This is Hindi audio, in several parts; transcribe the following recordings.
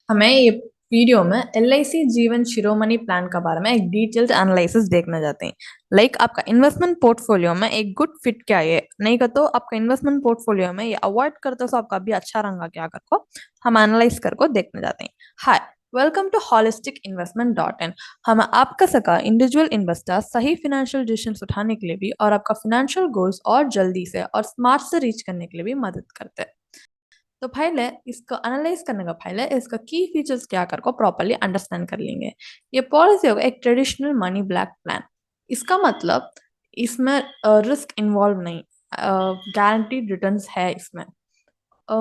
हमें ये वीडियो में LIC जीवन शिरोमणि प्लान के बारे में एक डिटेल्ड एनालिसिस देखने जाते हैं। आपका इन्वेस्टमेंट पोर्टफोलियो में एक गुड फिट क्या है नहीं का तो आपका इन्वेस्टमेंट पोर्टफोलियो में ये अवॉइड करते तो आपका भी अच्छा रंगा क्या कर को हम एनालाइज कर को देखने जाते हैं। हाय, वेलकम टू holisticinvestment.in। हम आपका सका इंडिविजुअल इन्वेस्टर सही फाइनेंशियल डिसीजंस उठाने के लिए भी और आपका फाइनेंशियल गोल्स और जल्दी से और स्मार्ट से रीच करने के लिए भी मदद करते हैं। तो पहले इसको एनालाइज करने का पहले इसका की फीचर्स क्या कर को प्रॉपरली अंडरस्टैंड कर लेंगे। ये पॉलिसी होगा एक ट्रेडिशनल मनी ब्लैक प्लान। इसका मतलब इसमें रिस्क इन्वॉल्व नहीं, गारंटीड रिटर्न्स है इसमें।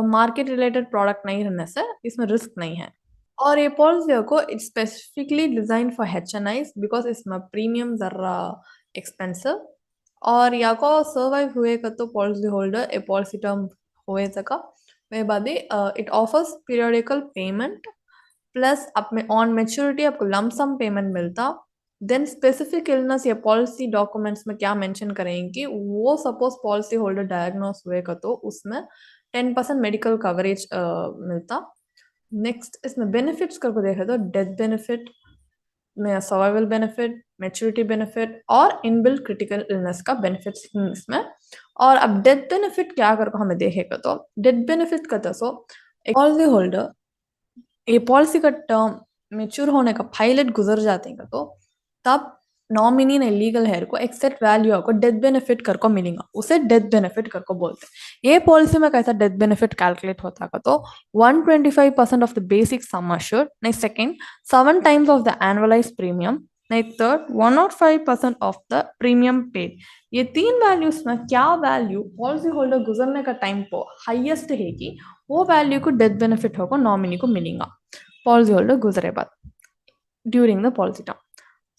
मार्केट रिलेटेड प्रोडक्ट नहीं रहने से इसमें रिस्क नहीं है। और ये पॉलिसी को it's specifically design for HNIs because इसमें प्रीमियम जरा एक्सपेंसिव और या को सर्वाइव हुए का तो पॉलिसी होल्डर ए पॉलिसी टर्म हुए तक वे बाद it offers periodical payment plus आप में ऑन मेच्योरिटी आपको लमसम पेमेंट मिलता। देन स्पेसिफिक इलनेस या पॉलिसी डॉक्यूमेंट्स में क्या मेंशन करेंगे कि वो सपोज पॉलिसी होल्डर डायग्नोस हुए का तो उसमें 10% मेडिकल कवरेज मिलता। नेक्स्ट इसमें बेनिफिट्स करके देखे तो डेथ बेनिफिट में सर्वाइवल बेनिफिट, मैच्योरिटी बेनिफिट और इनबिल्ट क्रिटिकल इलनेस का बेनिफिट्स इसमें। और अब डेथ बेनिफिट क्या करके हमें देखेगा तो डेथ बेनिफिट का तो पॉलिसी होल्डर ये पॉलिसी का टर्म मेच्योर होने का पायलट गुजर जाते हैं तो तब नॉमिनी ने लीगल हेयर को एक्सेट वैल्यू को डेथ बेनिफिट कर को मिलेगा, उसे डेथ बेनिफिट कर को बोलते हैं। ये पॉलिसी में कैसा डेथ बेनिफिट कैलकुलेट होता है तो 125% of the basic sum assured, नहीं second 7 times of the annualise premium, नहीं third 105% of the premium paid. ये तीन वैल्यूज में क्या वैल्यू पॉलिसी होल्डर गुजरने का टाइम पर हाईएस्ट है कि वो वैल्यू को डेथ बेनिफिट होगा नॉमिनी को मिलेगा पॉलिसी होल्डर गुजरे बाद ड्यूरिंग द पॉलिसी टर्म।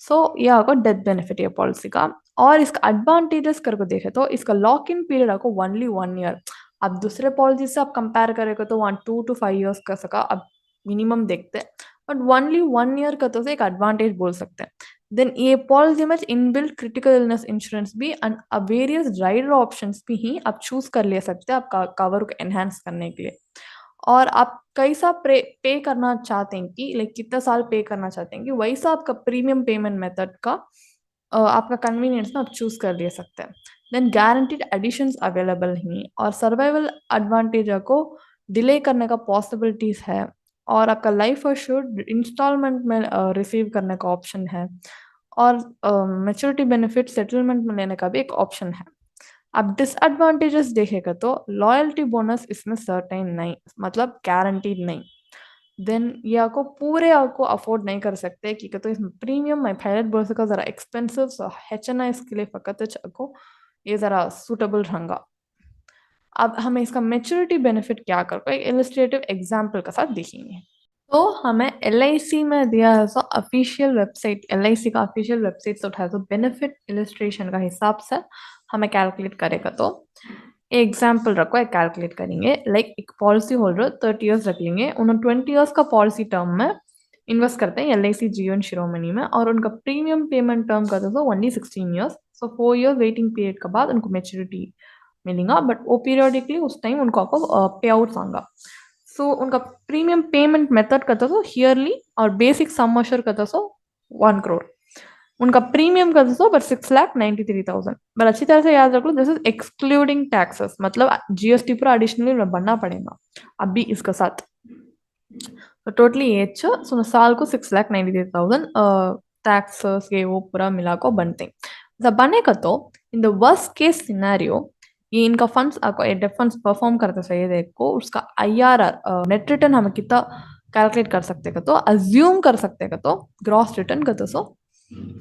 सो ये होगा डेथ बेनिफिट ये पॉलिसी का। और इसका एडवांटेजेस करके देखे तो इसका लॉक इन पीरियड आपको ओनली 1 ईयर। अब दूसरे पॉलिसी से आप कंपेयर करेगा तो 2 to 5 years का सका अब मिनिमम देखते हैं, बट ओनली 1 ईयर का तो एक एडवांटेज बोल सकते हैं। देन ये पॉलिसी में इनबिल्ट क्रिटिकल इलनेस इंश्योरेंस भी एंड वेरियस राइडर ऑप्शंस भी ही आप चूज कर ले सकते हैं आपका कवर को एनहांस करने के लिए। और आप कैसा पे करना चाहते हैं कि कितना साल पे करना चाहते हैं कि वैसा आपका प्रीमियम पेमेंट मेथड का आपका कन्वीनियंस में आप चूज कर ले सकते हैं। देन गारंटीड एडिशंस अवेलेबल हैं और सर्वाइवल एडवांटेज को डिले करने का पॉसिबिलिटीज है। और आपका लाइफ अश्योर्ड इंस्टॉलमेंट में रिसीव करने का ऑप्शन है। और मेच्योरिटी बेनिफिट सेटलमेंट में लेने का भी एक ऑप्शन है। अब डिसएडवांटेजेस देखेगा तो लॉयल्टी बोनस इसमें सर्टेन नहीं, मतलब गारंटीड नहीं। देन ये आपको पूरे आपको अफोर्ड नहीं कर सकते कि तो इसमें प्रीमियम मैं पायलट बोल सका जरा एक्सपेंसिव, सो HNI इसके लिए फकत आपको ये जरा सूटेबल रहंगा। अब हमें इसका मेच्योरिटी बेनिफिट क्या कर एक इलस्ट्रेटिव एग्जाम्पल के साथ देखेंगे। तो हमें LIC में दिया है सो ऑफिशियल वेबसाइट, LIC का ऑफिशियल वेबसाइट से उठाया तो बेनिफिट इलस्ट्रेशन का हिसाब से हमें कैलकुलेट करेगा तो एग्जाम्पल रखो एक कैलकुलेट करेंगे। एक पॉलिसी होल्डर 30 years रख लेंगे, उन्होंने 20 years का पॉलिसी टर्म में इन्वेस्ट करते हैं LIC जीवन शिरोमणि में और उनका प्रीमियम पेमेंट टर्म करते तो ओनली 16 years। सो 4 years वेटिंग पीरियड के बाद उनको मेच्योरिटी मिलेगा, बट वो पीरियडिकली उस टाइम उनको आपको पे आउट आएगा। सो उनका प्रीमियम पेमेंट मेथड करता तो ईयरली और बेसिक सम अश्योर करता सो 1 crore। उनका प्रीमियम करता सो बट 6,93,000। बट अच्छी तरह से याद रख लो दिस इज एक्सक्लूडिंग टैक्सेस, मतलब GST पूरा एडिशनली भरना पड़ेगा अभी इसके साथ। तो टोटली ये सो साल को 6,93,000 टैक्सेस ये वो पूरा मिला को बनते हैं। जब बनेगा तो in the worst case scenario ये इनका फंड्स आपको डेट फंड्स परफॉर्म करते सही देखो उसका IRR नेट रिटर्न हम कितना कैलकुलेट कर सकते का तो अज्यूम कर सकते का तो ग्रॉस रिटर्न का तो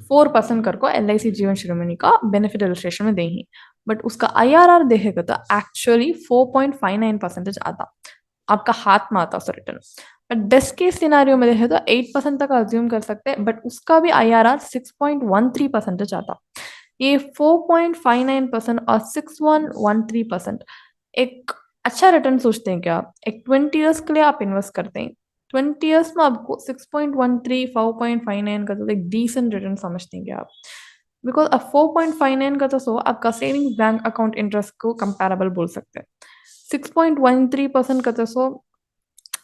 4% कर को LIC जीवन शिरोमणि का बेनिफिट इलस्ट्रेशन में देंगे, बट उसका IRR देखेगा तो एक्चुअली 4.59% आता आपका हाथ में आता return. But best case scenario में देखे तो 8% तक अज्यूम कर सकते हैं, बट उसका भी IRR 6.13% आता। ये 4.59% और 6.13% एक अच्छा रिटर्न सोचते हैं क्या? एक 20 years के लिए आप इन्वेस्ट करते हैं, 20 years में आपको 6.13 4.59 का तो एक डिसेंट रिटर्न समझते हैं क्या आप? बिकॉज अब 4.59 का तो आपका सेविंग्स बैंक अकाउंट इंटरेस्ट को कंपेरेबल बोल सकते हैं। 6.13% का तो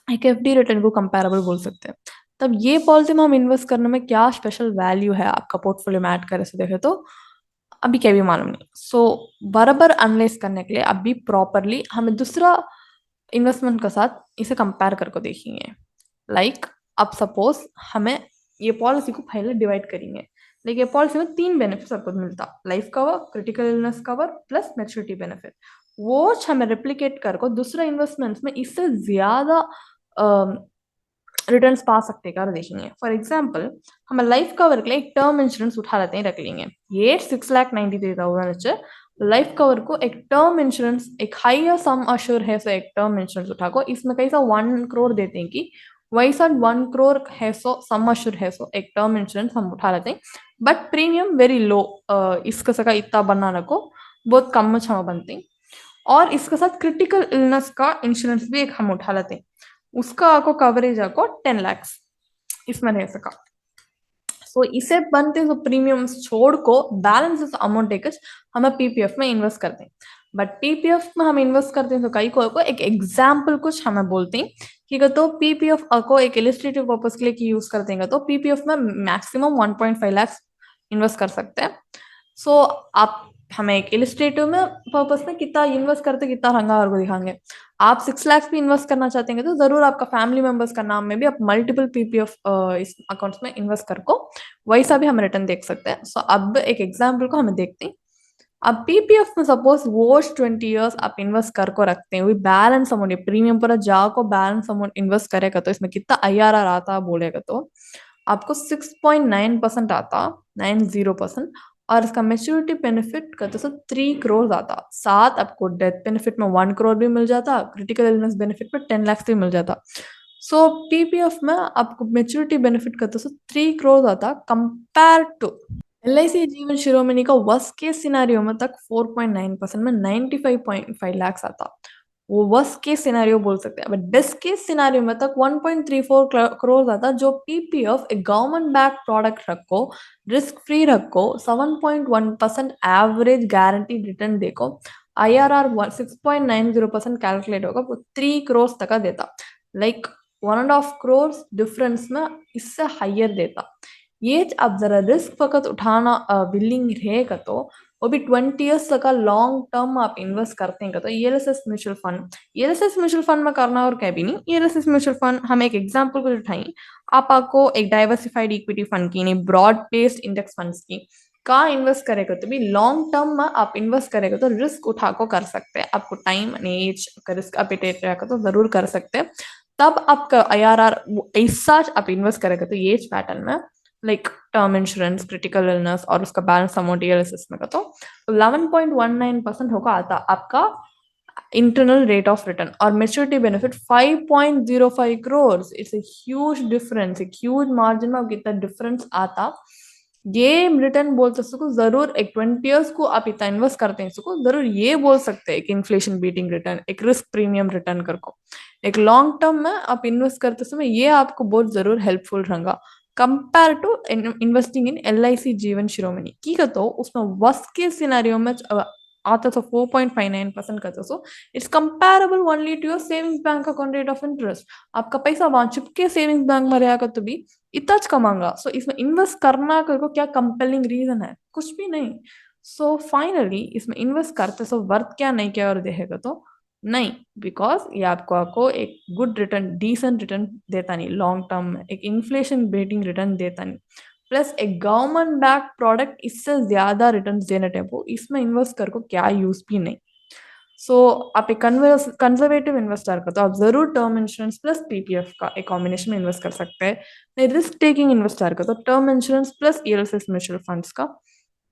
एक एफडी रिटर्न को कंपैरेबल बोल सकते हैं। तब ये पॉलिसी में हम इन्वेस्ट करने में क्या स्पेशल वैल्यू है आपका पोर्टफोलियो में ऐड करे से देखे तो अभी क्या भी मालूम नहीं। सो बराबर एनालाइज करने के लिए अभी प्रॉपरली हमें दूसरा इन्वेस्टमेंट के साथ इसे कंपेयर करके देखेंगे। लाइक अब सपोज हमें ये पॉलिसी को पहले डिवाइड करेंगे। लाइक ये पॉलिसी में 3 बेनिफिट्स आपको मिलता, life cover, critical illness cover plus maturity benefit. वो हमें रेप्लिकेट करके दूसरा इन्वेस्टमेंट्स में इससे ज्यादा रिटर्न्स पा सकते हैं, कर देखेंगे। फॉर एग्जाम्पल हम लाइफ कवर के लिए एक टर्म इंश्योरेंस उठा लेते हैं, रख लेंगे। ये 6,93,000 लाइफ कवर को एक टर्म इंश्योरेंस, एक हाइयर सम अश्योर है, सो एक टर्म इंश्योरेंस उठा को इसमें कैसा 1 करोड़ देते हैं कि वैसा 1 करोड़ है, सो सम अश्योर है, सो एक टर्म इंश्योरेंस हम उठा लेते हैं। बट प्रीमियम वेरी लो, इसका सका इतना बनाना को बहुत कम क्षमा बनते हैं। और इसके साथ क्रिटिकल इलनेस का इंश्योरेंस भी एक हम उठा लेते हैं, उसका आपको कवरेज आपको 10 lakhs इसमें रह सका। सो इसे बनते तो प्रीमियम्स छोड़ को बैलेंस अमाउंट देकर हम पीपीएफ में इन्वेस्ट करते हैं। बट पीपीएफ में हम इन्वेस्ट करते हैं तो कई को एक एग्जाम्पल कुछ हमें बोलते हैं कि अगर तो पीपीएफ को एक इलिस्ट्रेटिव पर्पज के लिए यूज करते हैं तो पीपीएफ में मैक्सिमम 1.5 lakhs इन्वेस्ट कर सकते हैं। सो आप हमें एक इलिस्ट्रेटिव में पर्पस में कितना इन्वेस्ट करते कितना रंगा और को दिखाएंगे। आप 6 lakhs भी इन्वेस्ट करना चाहते हैं तो जरूर आपका फैमिली मेंबर्स का नाम में भी आप मल्टीपल पीपीएफ इस अकाउंट्स में इन्वेस्ट कर को वैसा भी हम रिटर्न देख सकते हैं। सो अब एक एग्जाम्पल को हमें देखते हैं। अब पीपीएफ में सपोज वोश 20 years आप इन्वेस्ट कर को रखते हैं, वही बैलेंस अमाउंट, ये प्रीमियम पर जाको बैलेंस अमाउंट इन्वेस्ट करेगा तो इसमें कितना आईआरआर आता बोलेगा तो आपको 6.9% आता, 90%। और इसका मेच्योरिटी बेनिफिट का तो सब 3 करोड़ आता, साथ आपको डेथ बेनिफिट में 1 करोड़ भी मिल जाता, क्रिटिकल इलनेस बेनिफिट में 10 lakhs भी मिल जाता। सो पीपीएफ में आपको मेच्योरिटी बेनिफिट का तो सब 3 करोड़ आता कंपेयर टू एलआईसी जीवन शिरोमणि का वर्स्ट केस सिनेरियो में तक 4.9% में 95.5 lakhs आता। वो वर्स्ट केस सिनेरियो बोल सकते हैं। बट बेस्ट केस सिनेरियो में तक 1.34 करोड़ आता, जो पीपीएफ एक गवर्नमेंट बैक प्रोडक्ट रखो, रिस्क फ्री रखो, 7.1% एवरेज गारंटी रिटर्न देखो, आईआरआर 6.90% कैलकुलेट होगा, वो 3 करोड़ तक का देता। लाइक 1.5 करोड़ डिफरेंस में इससे हाइयर देता। ये अब जरा रिस्क फकत उठाना विलिंग रहेगा तो वो भी 20 years तक का लॉन्ग टर्म आप इन्वेस्ट करते हैं तो ELSS mutual fund, ELSS mutual fund में करना और क्या भी नहीं। ईएलएसएस म्यूचुअल फंड हम एक एग्जांपल को उठाएं, आपको एक डाइवर्सिफाइड इक्विटी फंड की नहीं, ब्रॉड बेस्ड इंडेक्स फंड्स की कहाँ इन्वेस्ट करेगा तो भी लॉन्ग टर्म में आप इन्वेस्ट करेगा तो रिस्क उठा को कर सकते हैं। आपको टाइम एंड एज का रिस्क अपेटेट रहेगा तो जरूर कर सकते हैं। तब आपका आईआरआर ऐसा आप इन्वेस्ट करेगा तो एज पैटर्न में like term insurance, critical illness और उसका बैलेंस अमाउंट ईएलएसएस में का तो 11.19% होगा आता आपका इंटरनल रेट ऑफ रिटर्न। और maturity benefit 5.05 crore, it's a huge difference, एक ह्यूज मार्जिन में कितना डिफरेंस आता। ये रिटर्न बोल सकते हो जरूर, एक 20 years को आप इतना इन्वेस्ट करते हैं इसको जरूर ये बोल सकते हैं कि इन्फ्लेशन बीटिंग रिटर्न, एक रिस्क प्रीमियम रिटर्न कर को एक लॉन्ग टर्म में आप इन्वेस्ट करते समय ये आपको बहुत जरूर हेल्पफुल रहेगा compare to investing in LIC Jeevan Shiromani की का तो उसमें वर्स्ट केस सिनेरियो में आता तो 4.59% का तो so it's comparable only to your savings bank account rate of interest. आपका पैसा वहां चुपके सेविंग्स बैंक में रहेगा तो भी इतना कमांगा। सो इसमें इन्वेस्ट करना को क्या कंपेलिंग रीजन है, कुछ भी नहीं। सो फाइनली इसमें इन्वेस्ट करते सो वर्थ क्या नहीं क्या और देखेगा तो नहीं, बिकॉज ये आपको एक गुड रिटर्न, डिसेंट रिटर्न देता नहीं लॉन्ग टर्म में, एक इन्फ्लेशन बेटिंग रिटर्न देता नहीं, प्लस एक गवर्नमेंट बैक प्रोडक्ट इससे ज्यादा रिटर्न देने टेपो इसमें इन्वेस्ट कर को क्या यूज भी नहीं। सो आप एक कंजर्वेटिव इन्वेस्टर का तो आप जरूर टर्म इंश्योरेंस प्लस पीपीएफ का एक कॉम्बिनेशन में इन्वेस्ट कर सकते हैं। नहीं रिस्क टेकिंग इन्वेस्टर का तो term insurance plus ELSS mutual funds का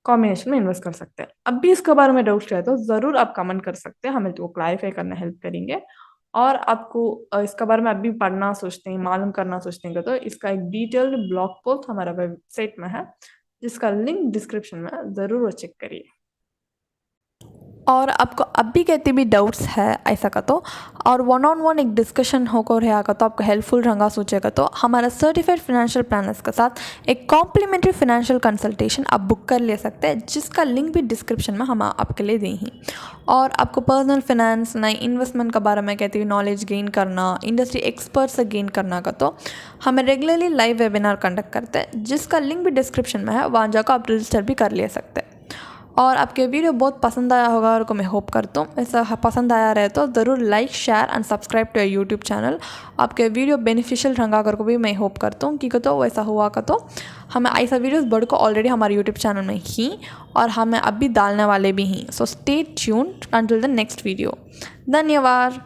कॉम्बिनेशन में इन्वेस्ट कर सकते हैं। अब भी इसके बारे में डाउट है तो जरूर आप कमेंट कर सकते हैं, हमें तो क्लैरिफाई करना हेल्प करेंगे। और आपको इसके बारे में अभी पढ़ना सोचते हैं, मालूम करना सोचते हैं तो इसका एक डिटेल्ड ब्लॉग पोस्ट हमारा वेबसाइट में है जिसका लिंक डिस्क्रिप्शन में, जरूर वो चेक करिए। और आपको अब भी कहते भी डाउट्स है ऐसा का तो और वन ऑन वन एक डिस्कशन होकर रहा का तो आपको हेल्पफुल रंगा सोचेगा तो हमारा सर्टिफाइड फाइनेंशियल प्लानर्स के साथ एक कॉम्प्लीमेंट्री फाइनेंशियल कंसल्टेशन आप बुक कर ले सकते हैं, जिसका लिंक भी डिस्क्रिप्शन में हम आपके लिए दी हैं। और आपको पर्सनल फाइनेंस नई इन्वेस्टमेंट के बारे में कहते हुए नॉलेज गेन करना, इंडस्ट्री एक्सपर्ट से गेन करना का तो हमें रेगुलरली लाइव वेबिनार कंडक्ट करते हैं, जिसका लिंक भी डिस्क्रिप्शन में है, वहाँ जाकर आप रजिस्टर भी कर ले सकते हैं। और आपके वीडियो बहुत पसंद आया होगा और को मैं होप करता हूँ ऐसा पसंद आया रहे तो ज़रूर like share and subscribe to YouTube channel. आपके वीडियो बेनिफिशियल रंगा कर को भी मैं होप करता हूँ कि तो वैसा हुआ का तो हमें ऐसा वीडियोस बढ़ को ऑलरेडी हमारे यूट्यूब चैनल में ही और हमें अब भी डालने वाले भी हैं। So stay tuned until the next video. धन्यवाद।